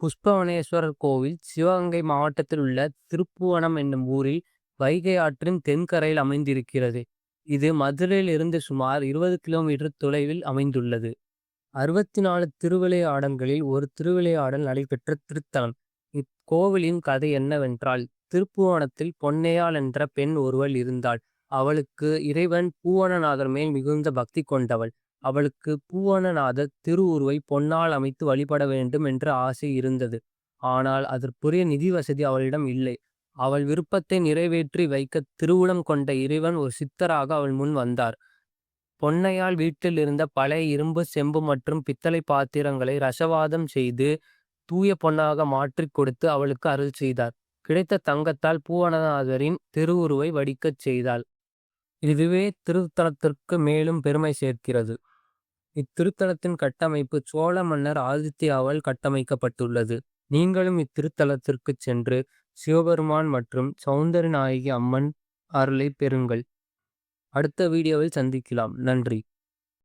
புஷ்பவனேஸ்வரர் கோவில் சிவகங்கை மாவட்டத்தில் உள்ள திருப்புவனம் என்னும் ஊரில் வைகை ஆற்றின் தென்கரையில் அமைந்திருக்கிறது. இது மதுரையில் இருந்து சுமார் 20 கிலோமீட்டர் தொலைவில் அமைந்துள்ளது. 64 திருவிளையாடல்களில் ஒரு திருவிளையாடல் நடைபெற்ற திருத்தலம். இக்கோவிலின் கதை என்னவென்றால், திருப்புவனத்தில் பொன்னையாள் என்ற பெண் ஒருவள் இருந்தாள். அவளுக்கு இறைவன் பூவனநாதர் மேல் மிகுந்த பக்தி கொண்டவள். அவளுக்கு பூவனநாதர் திருவுருவை பொன்னால் அமைத்து வழிபட வேண்டும் என்ற ஆசை இருந்தது. ஆனால் அதற்குரிய நிதி வசதி அவளிடம் இல்லை. அவள் விருப்பத்தை நிறைவேற்றி வைக்க திருவுளம் கொண்ட இறைவன் ஒரு சித்தராக அவள் முன் வந்தார். பொன்னையாள் வீட்டில் இருந்த பழைய இரும்பு, செம்பு மற்றும் பித்தளை பாத்திரங்களை ரசவாதம் செய்து தூய பொன்னாக மாற்றிக் கொடுத்து அவளுக்கு அருள் செய்தார். கிடைத்த தங்கத்தால் பூவனநாதரின் திருவுருவை வடிக்கச் செய்தாள். இதுவே திருத்தலத்திற்கு மேலும் பெருமை சேர்க்கிறது. இத்திருத்தலத்தின் கட்டமைப்பு சோழ மன்னர் ஆதித்யாவால் கட்டமைக்கப்பட்டுள்ளது. நீங்களும் இத்திருத்தலத்திற்குச் சென்று சிவபெருமான் மற்றும் சௌந்தரநாயகி அம்மன் அருளை பெறுங்கள். அடுத்த வீடியோவில் சந்திக்கலாம். நன்றி.